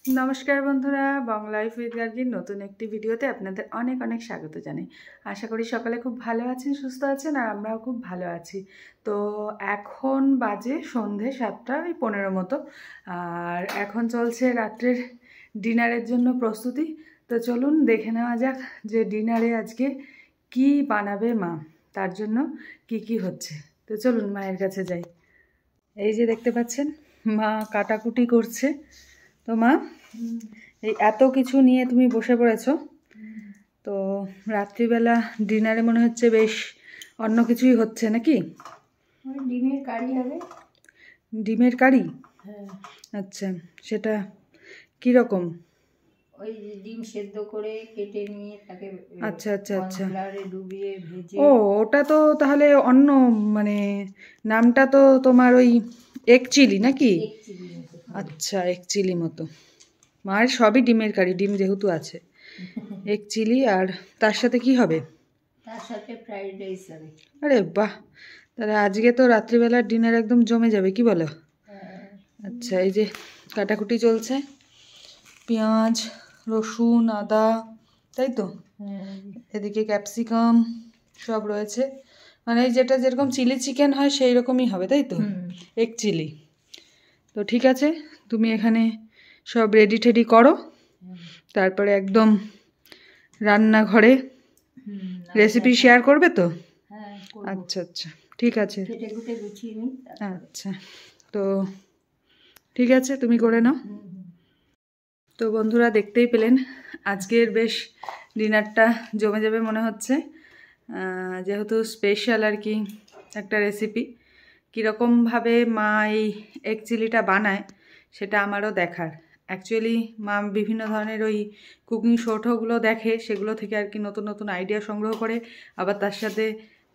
নমস্কার বন্ধুরা, বং life with গার্গির নতুন একটি ভিডিওতে আপনাদের অনেক অনেক স্বাগত জানাই। আশা করি সকালে খুব ভালো আছেন, সুস্থ আছেন, আর আমরাও খুব ভালো আছি। তো এখন বাজে সন্ধে 7:15 মতো, আর এখন চলছে রাত্রের ডিনারের জন্য প্রস্তুতি। তো চলুন দেখে নেওয়া যাক যে ডিনারে আজকে কি বানাবে মা, তার জন্য কি কি হচ্ছে। তো চলুন মায়ের কাছে যাই। এই যে দেখতে পাচ্ছেন মা কাটাকুটি করছে। তো মা, এই এত কিছু নিয়ে তুমি বসে পড়েছো, তো রাত্রিবেলা ডিনারে মনে হচ্ছে বেশ অন্য কিছুই হচ্ছে নাকি? ডিমের কারি হবে। ডিমের কারি? হ্যাঁ। আচ্ছা, সেটা কীরকম? ওই ডিম সেদ্ধ করে কেটে নিয়ে তাকে আচ্ছা আচ্ছা আচ্ছা, ডুবিয়ে ভেজে। ও ওটা তো তাহলে অন্য, মানে নামটা তো তোমার ওই এগ চিলি নাকি? আচ্ছা, এগ চিলি মতো। মায়ের সবই ডিমের কারি, ডিম যেহেতু আছে। এগ চিলি, আর তার সাথে কি হবে? তার সাথে ফ্রাইড রাইস হবে। আরে বাহ, তাহলে আজকে তো রাত্রিবেলার ডিনার একদম জমে যাবে, কি বলো? আচ্ছা, এই যে কাটাকুটি চলছে, পেঁয়াজ, রসুন, আদা, তাই তো? এদিকে ক্যাপসিকাম সব রয়েছে, মানে যেটা যেরকম চিলি চিকেন হয় সেই রকমই হবে, তাই তো? Egg chilli. তো ঠিক আছে, তুমি এখানে সব রেডি টেডি করো, তারপরে একদম রান্নাঘরে রেসিপি শেয়ার করবে তো? আচ্ছা আচ্ছা, ঠিক আছে। আচ্ছা, তো ঠিক আছে, তুমি করে নাও। তো বন্ধুরা, দেখতেই পেলেন আজকের বেশ ডিনারটা জমে যাবে মনে হচ্ছে, যেহেতু স্পেশাল আর কি একটা রেসিপি। কীরকমভাবে মা এই এগ চিলিটা বানায় সেটা আমারও দেখার। অ্যাকচুয়ালি মা বিভিন্ন ধরনের ওই কুকিং শোগুলো দেখে, সেগুলো থেকে আর কি নতুন নতুন আইডিয়া সংগ্রহ করে, আবার তার সাথে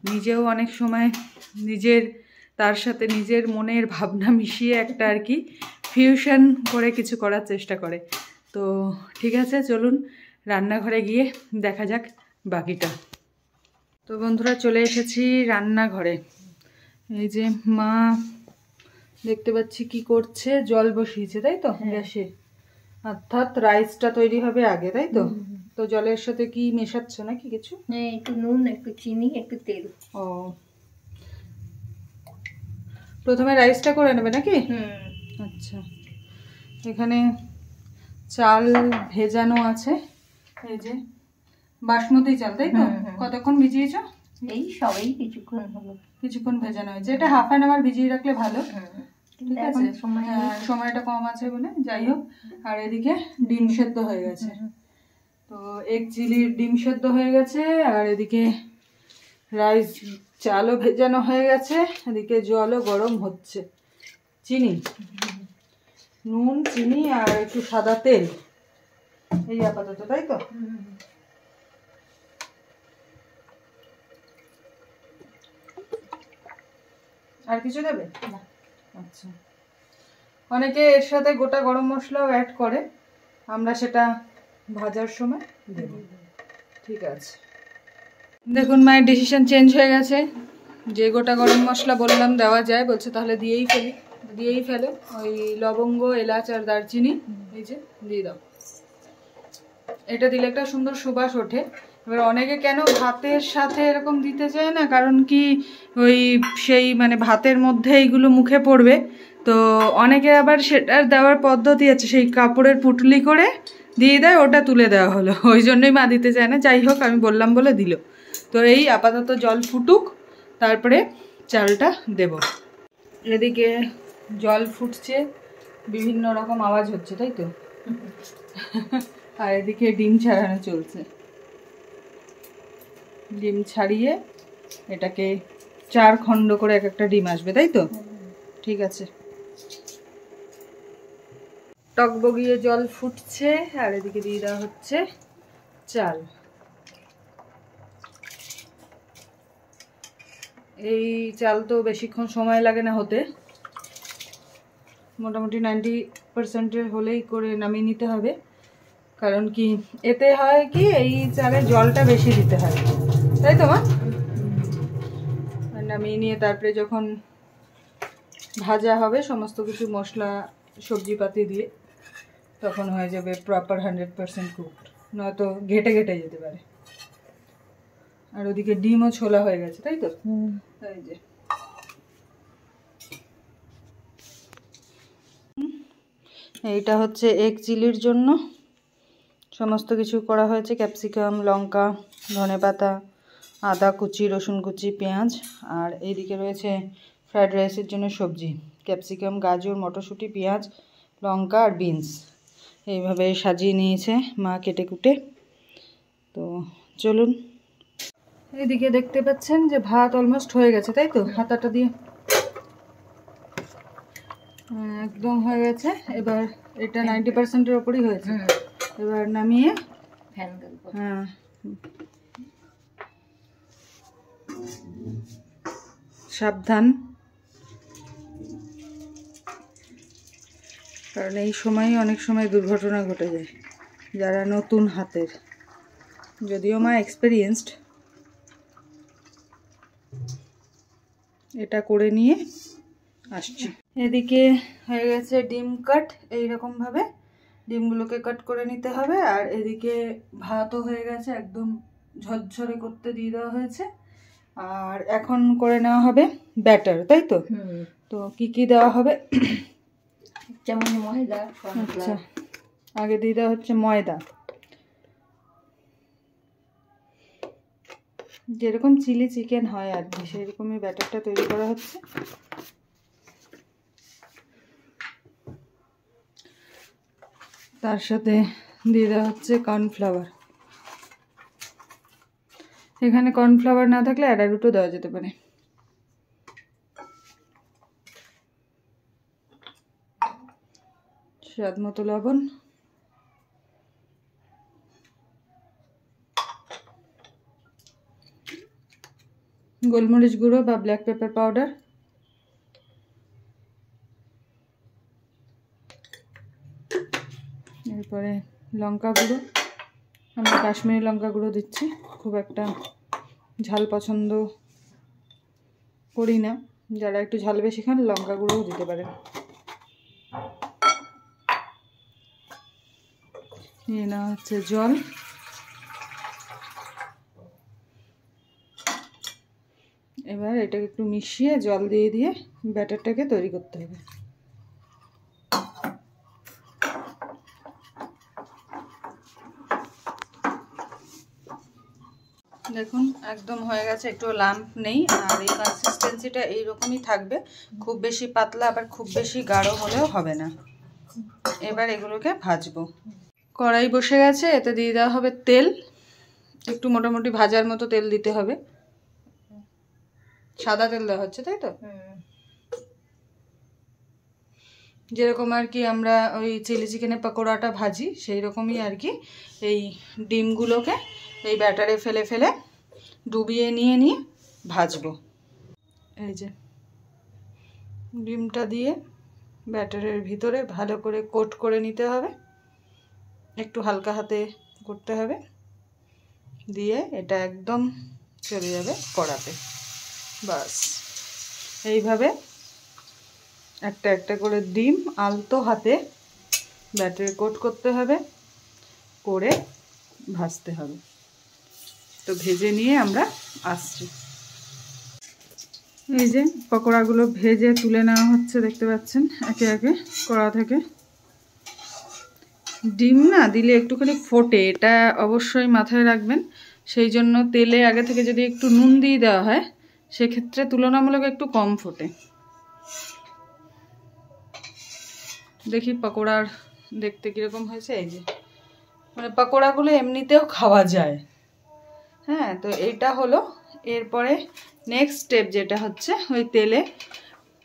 নিজেও অনেক সময় তার সাথে নিজের মনের ভাবনা মিশিয়ে একটা আর কি ফিউশন করে কিছু করার চেষ্টা করে। তো ঠিক আছে, চলুন রান্নাঘরে গিয়ে দেখা যাক বাকিটা। তো বন্ধুরা, চলে এসেছি রান্নাঘরে। এই যে মা দেখতে পাচ্ছি কি করছে, জল বসিয়েছে, তাই তো গ্যাসে, অর্থাৎ রাইসটা তৈরি হবে আগে, তাই তো? তো জলের সাথে কি মেশাচ্ছ নাকি কিছু? হ্যাঁ, একটু নুন, একটু চিনি, একটু তেল। ও, প্রথমে রাইসটা করে নেবে নাকি? আচ্ছা, এখানে চাল ভেজানো আছে, এই যে বাসমতি চাল, তাই তো? কতক্ষণ ভিজিয়েছ? এই সবাই কিছুক্ষণ ভেজানো হয়েছে। এটা ½ অ্যান আওয়ার ভিজিয়ে রাখলে ভালো, ঠিক আছে? সময়টা কম আছে বলে, যাই হোক। আর এদিকে ডিম সেদ্ধ হয়ে গেছে, তো এগ চিলির ডিম সেদ্ধ হয়ে গেছে, আর এদিকে রাইস চালও ভেজানো হয়ে গেছে, এদিকে জলও গরম হচ্ছে। চিনি, নুন, চিনি আর একটু সাদা তেল, এই আপাতত, তাই তো? আর কিছু দেবে না? আচ্ছা, অনেকে এর সাথে গোটা গরম মশলাও অ্যাড করে, আমরা সেটা ভাজার সময় দেব। ঠিক আছে, দেখুন মায়ের ডিসিশন চেঞ্জ হয়ে গেছে। যে গোটা গরম মশলা বললাম দেওয়া যায়, বলছে তাহলে দিয়েই ফেলে ওই লবঙ্গ, এলাচ আর দারচিনি, এই যে দিয়ে দাও। এটা দিলে একটা সুন্দর সুবাস ওঠে। এবার অনেকে কেন ভাতের সাথে এরকম দিতে চায় না, কারণ কি ওই সেই মানে ভাতের মধ্যে এইগুলো মুখে পড়বে, তো অনেকে আবার সেটার দেওয়ার পদ্ধতি আছে, সেই কাপড়ের পুটলি করে দিয়ে দেয়, ওটা তুলে দেওয়া হলো, ওই জন্যই মা দিতে চায় না। যাই হোক, আমি বললাম বলে দিল। তো এই আপাতত জল ফুটুক, তারপরে চালটা দেব। এদিকে জল ফুটছে, বিভিন্ন রকম আওয়াজ হচ্ছে, তাই তো? আর এদিকে ডিম ছাড়ানো চলছে। ডিম ছাড়িয়ে এটাকে 4 খণ্ড করে এক একটা ডিম আসবে, তাই তো? ঠিক আছে, টকবগিয়ে জল ফুটছে, আর এদিকে দিয়ে দেওয়া হচ্ছে চাল। এই চাল তো বেশিক্ষণ সময় লাগে না হতে, মোটামুটি 90% হলেই করে নামিয়ে নিতে হবে। কারণ কি এতে হয় কি, এই চালে জলটা বেশি দিতে হয়, তাই তো মা? নামিয়ে নিয়ে তারপরে যখন ভাজা হবে সমস্ত কিছু মশলা সবজিপাতি দিয়ে, তখন হয়ে যাবে প্রপার 100% কুকড, নয়তো ঘেটে ঘেটে যেতে পারে। আর ওদিকে ডিমও ছোলা হয়ে গেছে, তাই তো? এই যে এইটা হচ্ছে এগ চিলির জন্য সমস্ত কিছু করা হয়েছে। ক্যাপসিকাম, লঙ্কা, ধনেপাতা, আদা কুচি, রসুন কুচি, পেঁয়াজ। আর এইদিকে রয়েছে ফ্রাইড রাইসের জন্য সবজি, ক্যাপসিকাম, গাজর, মটরশুঁটি, পেঁয়াজ, লঙ্কা আর বিনস। এইভাবে সাজিয়ে নিয়েছে মা কেটে কুটে। তো চলুন, এইদিকে দেখতে পাচ্ছেন যে ভাত অলমোস্ট হয়ে গেছে, তাই তো? হাতাটা দিয়ে একদম হয়ে গেছে। এবার এটা 90%-এর ওপরই হয়েছে। এবার নামিয়ে ফ্যান হ্যাঁ সাবধান, কারণ এই সময় অনেক সময় দুর্ঘটনা ঘটে যায় যারা নতুন হাতের। যদিও মা এক্সপেরিয়েন্সড। এটা করে নিয়ে আসছি। এদিকে হয়ে গেছে ডিম কাট। এইরকম ভাবে ডিমগুলোকে কাট করে নিতে হবে। আর এদিকে ভাতও হয়ে গেছে, একদম ঝরঝরে করতে দিয়ে দেওয়া হয়েছে। আর এখন করে নেওয়া হবে ব্যাটার, তাই তো? তো কি কি দেওয়া হবে? যেমন ময়দা, আচ্ছা, আগে দিয়ে দেওয়া হচ্ছে ময়দা। যেরকম চিলি চিকেন হয় আর কি, সেরকমই ব্যাটারটা তৈরি করা হচ্ছে। তার সাথে দিয়ে দেওয়া হচ্ছে কর্নফ্লাওয়ার। এখানে কর্নফ্লাওয়ার না থাকলে অ্যারারুটও দেওয়া যেতে পারে। স্বাদ মতো লবণ, গোলমরিচ গুঁড়ো বা ব্ল্যাক পেপার পাউডার, এরপরে লঙ্কা গুঁড়ো। আমরা কাশ্মীরি লঙ্কা গুঁড়ো দিচ্ছি, খুব একটা ঝাল পছন্দ করি না। যারা একটু ঝাল বেশি খান লঙ্কা গুঁড়োও দিতে পারেন। নিয়ে নেওয়া হচ্ছে জল। এবার এটাকে একটু মিশিয়ে জল দিয়ে দিয়ে ব্যাটারটাকে তৈরি করতে হবে। দেখুন একদম হয়ে গেছে, একটু লাম্প নেই। আর এই কনসিস্টেন্সিটা এইরকমই থাকবে, খুব বেশি পাতলা আবার খুব বেশি গাঢ় হলেও হবে না। এবার এগুলোকে ভাজবো। কড়াই বসে গেছে, এতে দিয়ে দেওয়া হবে তেল। একটু মোটামুটি ভাজার মতো তেল দিতে হবে। সাদা তেল দেওয়া হচ্ছে, তাই তো? যেরকম আর কি আমরা ওই চিলি চিকেনের পকোড়াটা ভাজি সেই রকমই আর কি এই ডিমগুলোকে এই ব্যাটারে ফেলে ফেলে ডুবিয়ে নিয়ে নিয়ে ভাজবো। এই যে ডিমটা দিয়ে ব্যাটারের ভিতরে ভালো করে কোট করে নিতে হবে, একটু হালকা হাতে করতে হবে, দিয়ে এটা একদম চলে যাবে কড়াতে। বাস এইভাবে একটা একটা করে ডিম আলতো হাতে ব্যাটারে কোট করতে হবে, করে ভাজতে হবে। তো ভেজে নিয়ে আমরা আসছি। এই যে পকোড়াগুলো ভেজে তুলে নেওয়া হচ্ছে, দেখতে পাচ্ছেন একে একে কড়া থেকে। ডিম না দিলে একটুখানি ফোটে, এটা অবশ্যই মাথায় রাখবেন। সেই জন্য তেলে আগে থেকে যদি একটু নুন দিয়ে দেওয়া হয় সেক্ষেত্রে তুলনামূলক একটু কম ফোটে। দেখি পকোড়ার দেখতে কীরকম হয়েছে। এই যে মানে পকোড়াগুলো এমনিতেও খাওয়া যায়। হ্যাঁ, তো এইটা হলো। এরপরে নেক্সট স্টেপ যেটা হচ্ছে, ওই তেলে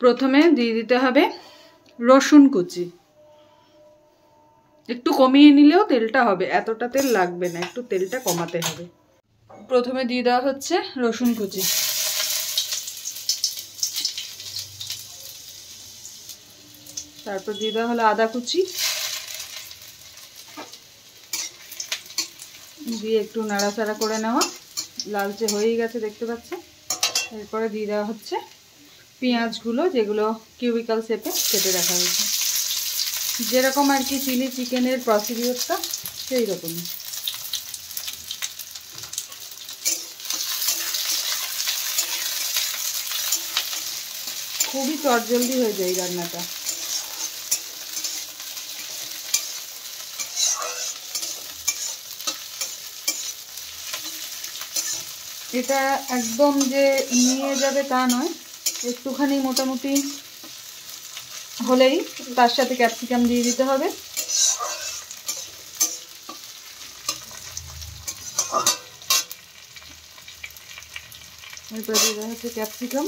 প্রথমে দিয়ে দিতে হবে রসুন কুচি। একটু কমিয়ে নিলেও তেলটা হবে, এতটা তেল লাগবে না, একটু তেলটা কমাতে হবে। প্রথমে দিয়ে দেওয়া হচ্ছে রসুন কুচি, তারপর দিয়ে দেওয়া হলো আদা কুচি, দিয়ে একটু নাড়াচাড়া করে নেওয়া। লালচে হয়েই গেছে দেখতে পাচ্ছেন। এরপরে দিয়ে দেওয়া হচ্ছে পেঁয়াজগুলো, যেগুলো কিউবিক্যাল শেপে কেটে রাখা হয়েছে। যেরকম আর কি চিলি চিকেনের প্রসিডিওরটা সেই রকমই। খুবই চটজলদি হয়ে যায় এই রান্নাটা। এটা একদম যে নিয়ে যাবে তা নয়, একটুখানি মোটামুটি হলেই তার সাথে ক্যাপসিকাম দিয়ে দিতে হবে। এরপর দিয়ে দেওয়া হচ্ছে ক্যাপসিকাম।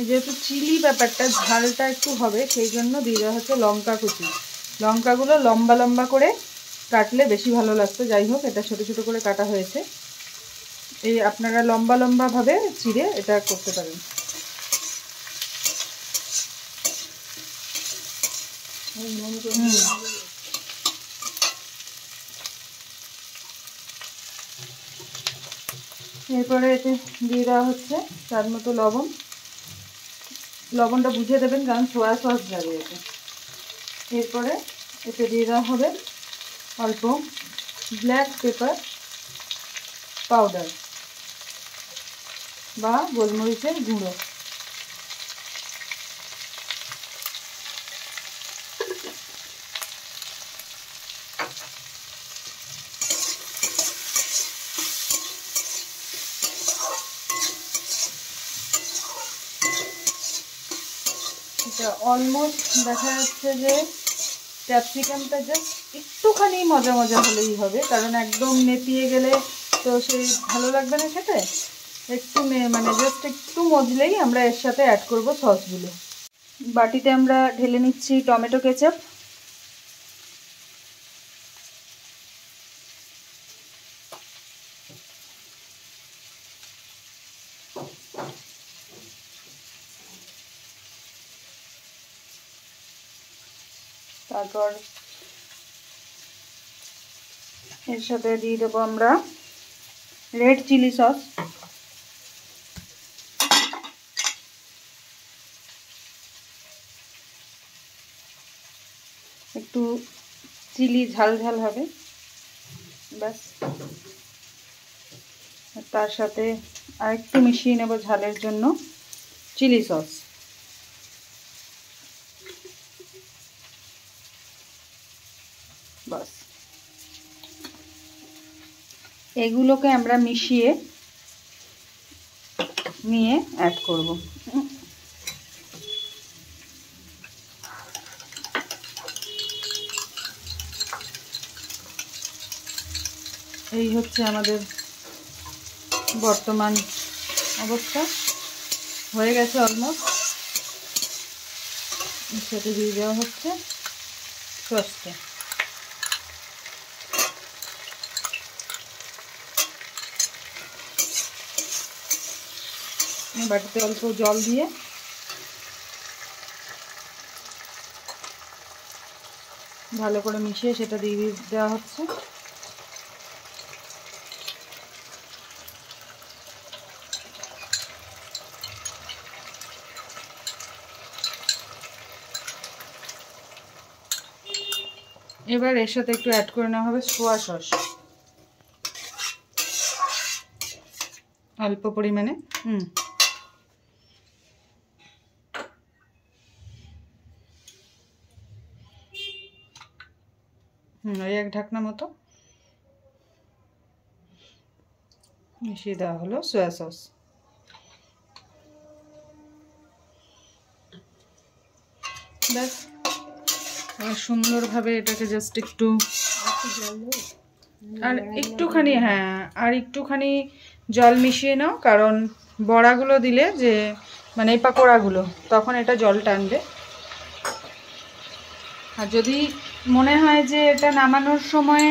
যেহেতু চিলি ব্যাপারটা ঝালটা একটু হবে সেই জন্য দিয়ে দেওয়া হচ্ছে লঙ্কা কুচি। লঙ্কাগুলো লম্বা লম্বা করে কাটলে বেশি ভালো লাগতো। যাই হোক, এটা ছোট ছোট করে কাটা হয়েছে। এই আপনারা লম্বা লম্বা ভাবে চিড়ে এটা করতে পারেন। এরপরে এতে দিয়ে দেওয়া হচ্ছে স্বাদ মতো লবণ। লবণটা বুঝে দেবেন, কারণ সোয়া সস যাবে এতে। এরপরে এতে দিয়ে দেওয়া হবে অল্প ব্ল্যাক পেপার পাউডার বা গোলমরিচের গুঁড়ো। এটা অলমোস্ট দেখা যাচ্ছে যে ক্যাপসিকামটা জাস্ট একটুখানি মজা মজা হলেই হবে, কারণ একদম নেতিয়ে গেলে তো সেই ভালো লাগবে না খেতে। একটু মানে জাস্ট একটু মজলেই আমরা এর সাথে অ্যাড করব সসগুলো। বাটিতে আমরা ঢেলে নিচ্ছি টমেটো কেচাপ। তারপর এর সাথে দিয়ে দেবো আমরা রেড চিলি সস। একটু চিলি ঝাল ঝাল হবে ব্যাস। তার সাথে আরেকটু মিশিয়ে নেব ঝালের জন্য চিলি সস। বাস, এগুলোকে আমরা মিশিয়ে নিয়ে অ্যাড করব। এই হচ্ছে আমাদের বর্তমান অবস্থা। হয়ে গেছে অলমোস্ট। সাথে দিয়ে দেওয়া হচ্ছে সসটা। বাটিতে অল্প জল দিয়ে ভালো করে মিশিয়ে সেটা দিয়ে দেওয়া হচ্ছে। এবার এর সাথে একটু অ্যাড করে নেওয়া হবে সোয়া সস অল্প পরিমাণে। ওই এক ঢাকনা মতো মিশিয়ে দেওয়া হলো সোয়া সস। ব্যাস, সুন্দরভাবে এটাকে জাস্ট একটু আর একটুখানি, হ্যাঁ আর একটুখানি জল মিশিয়ে নাও, কারণ বড়াগুলো দিলে যে মানে এই পাকোড়াগুলো তখন এটা জল টানবে। আর যদি মনে হয় যে এটা নামানোর সময়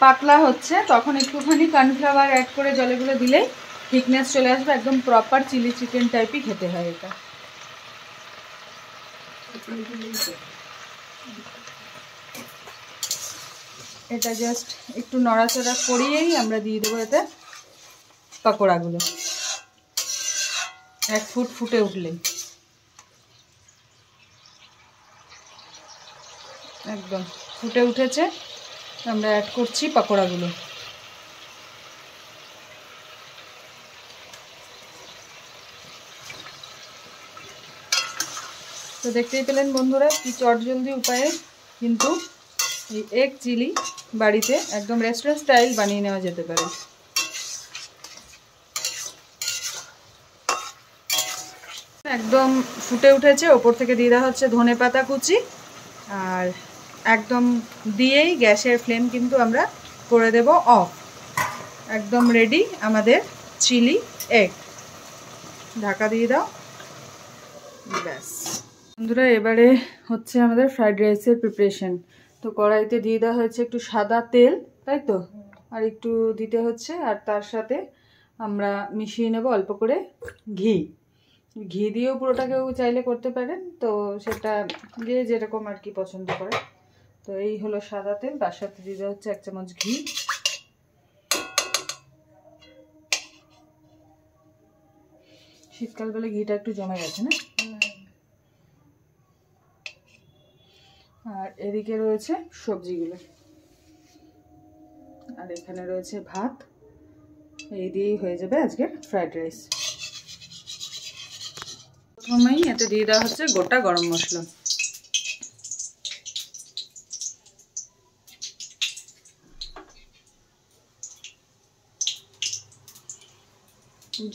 পাতলা হচ্ছে, তখন একটুখানি কর্নফ্লাওয়ার অ্যাড করে জলেগুলো দিলেই থিকনেস চলে আসবে। একদম প্রপার চিলি চিকেন টাইপই খেতে হয় এটা। এটা জাস্ট একটু নড়াচড়া করিয়েই আমরা দিয়ে দেবো এতে পাকোড়াগুলো। 1 ফুট ফুটে উঠলেই একদম ফুটে উঠেছে, আমরা অ্যাড করছি পাকোড়াগুলো। তো দেখতেই পেলেন বন্ধুরা কি চটজলদি উপায়ে কিন্তু এই এগ চিলি বাড়িতে একদম রেস্টুরেন্ট স্টাইল বানিয়ে নেওয়া যেতে পারে। একদম ফুটে উঠেছে, ওপর থেকে দিয়ে দেওয়া হচ্ছে ধনেপাতা কুচি, আর একদম দিয়েই গ্যাসের ফ্লেম কিন্তু আমরা করে দেব অফ। একদম রেডি আমাদের চিলি এগ। ঢাকা দিয়ে দাও। ব্যাস বন্ধুরা, এবারে হচ্ছে আমাদের ফ্রাইড রাইসের প্রিপারেশন। তো কড়াইতে দিয়ে দেওয়া হয়েছে একটু সাদা তেল, তাই তো, আর একটু দিতে হচ্ছে, আর তার সাথে আমরা মিশিয়ে নেব অল্প করে ঘি। ঘি দিয়েও পুরোটাকেও চাইলে করতে পারেন, তো সেটা যে যেরকম আর কি পছন্দ করে। তো এই হলো সাদা তেল, তার সাথে দিয়ে দেওয়া হচ্ছে 1 চামচ ঘি। শীতকাল বলে ঘিটা একটু জমে গেছে না? আর এদিকে রয়েছে সবজিগুলো, আর এখানে রয়েছে ভাত। এই দিয়েই হয়ে যাবে আজকের ফ্রাইড রাইস। প্রথমেই এতে দিয়ে দেওয়া হচ্ছে গোটা গরম মশলা।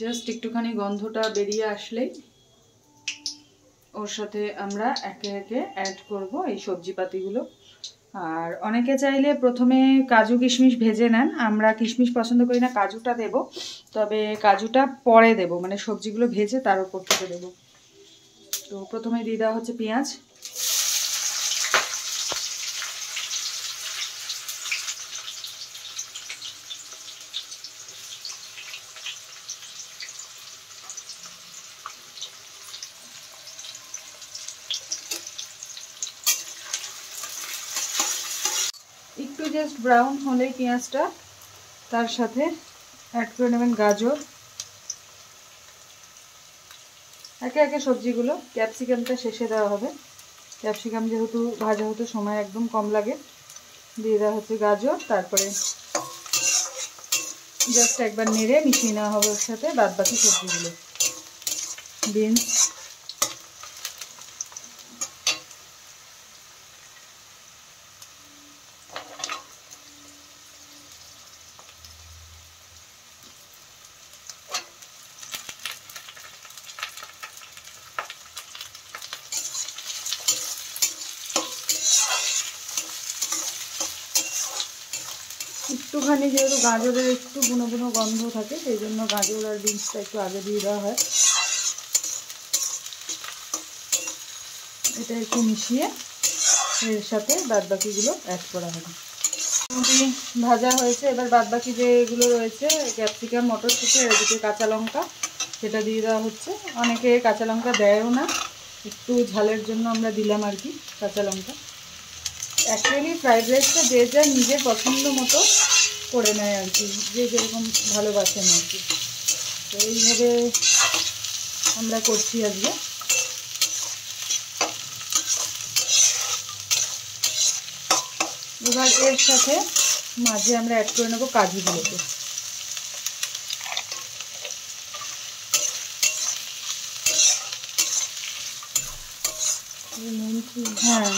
জাস্ট একটুখানি গন্ধটা বেরিয়ে আসলেই ওর সাথে আমরা একে একে অ্যাড করব এই সবজিপাতিগুলো। আর অনেকে চাইলে প্রথমে কাজু কিশমিশ ভেজে নেন, আমরা কিশমিশ পছন্দ করি না, কাজুটা দেব, তবে কাজুটা পরে দেব, মানে সবজিগুলো ভেজে তার উপর থেকে দেবো। তো প্রথমে দিয়ে দেওয়া হচ্ছে পেঁয়াজ। একটু জাস্ট ব্রাউন হলেই পেঁয়াজটা, তার সাথে অ্যাড করে নেবেন গাজর। একে একে সবজিগুলো, ক্যাপসিকামটা শেষে দেওয়া হবে, ক্যাপসিকাম যেহেতু ভাজা হতে সময় একদম কম লাগে। দিয়ে দেওয়া হচ্ছে গাজর, তারপরে জাস্ট একবার নেড়ে মিশিয়ে নেওয়া হবে ওর সাথে বাদ বাকি সবজিগুলো। বিনস, একটুখানি যেহেতু গাজরের একটু বুনো বুনো গন্ধ থাকে, সেই জন্য গাজর আর বিনসটা একটু আগে দিয়ে দেওয়া হয়। এটা একটু মিশিয়ে এর সাথে বাদবাকিগুলো অ্যাড করা হবে। মোটামুটি ভাজা হয়েছে, এবার বাদবাকি যেগুলো রয়েছে ক্যাপসিকাম, মটরশুঁটি আর এদিকে কাঁচা লঙ্কা, সেটা দিয়ে দেওয়া হচ্ছে। অনেকে কাঁচা লঙ্কা দেয়ও না, একটু ঝালের জন্য আমরা দিলাম আর কি কাঁচা লঙ্কা। অ্যাকচুয়ালি ফ্রাইড রাইসটা যে যার নিজের পছন্দ মতো করে নেয় আর কি, যে যেরকম ভালোবাসেন আর কি। তো এইভাবে আমরা করছি আজকে। এবার এর সাথে মাঝে আমরা অ্যাড করে নেবো কাজুগুলোকে। হ্যাঁ,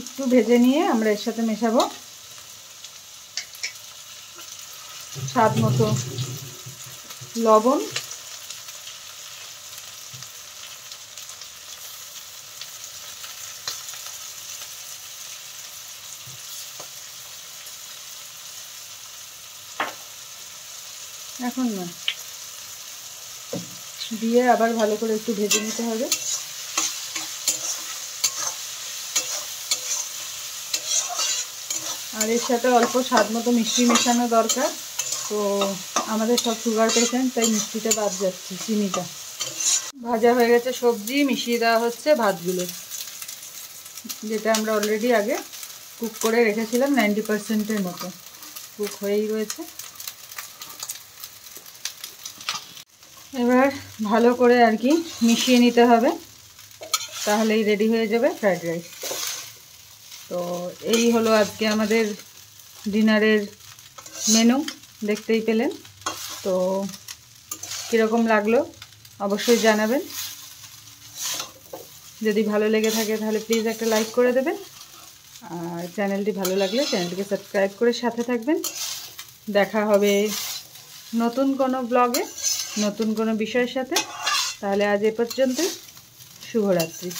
একটু ভেজে নিয়ে আমরা এর সাথে মেশাবো স্বাদ মতো লবণ, এখন না দিয়ে আবার ভালো করে একটু ভেজে নিতে হবে। আর এর সাথে অল্প স্বাদ মতো মিষ্টি মেশানো দরকার। তো আমাদের সব সুগার পেশেন্ট, তাই মিষ্টিটা বাদ যাচ্ছে, চিনিটা। ভাজা হয়ে গেছে সবজি, মিশিয়ে দেওয়া হচ্ছে ভাতগুলো, যেটা আমরা অলরেডি আগে কুক করে রেখেছিলাম। 90%-এর মতো কুক হয়েই রয়েছে। এবার ভালো করে আর কি মিশিয়ে নিতে হবে, তাহলেই রেডি হয়ে যাবে ফ্রাইড রাইস। তো এই হলো আজকে আমাদের ডিনারের মেনু, দেখতেই পেলেন। তো কীরকম লাগলো অবশ্যই জানাবেন। যদি ভালো লেগে থাকে তাহলে প্লিজ একটা লাইক করে দেবেন, আর চ্যানেলটি ভালো লাগলে চ্যানেলটিকে সাবস্ক্রাইব করে সাথে থাকবেন। দেখা হবে নতুন কোনো ব্লগে, নতুন কোনো বিষয়ের সাথে। তাহলে আজ এ পর্যন্তই, শুভরাত্রি।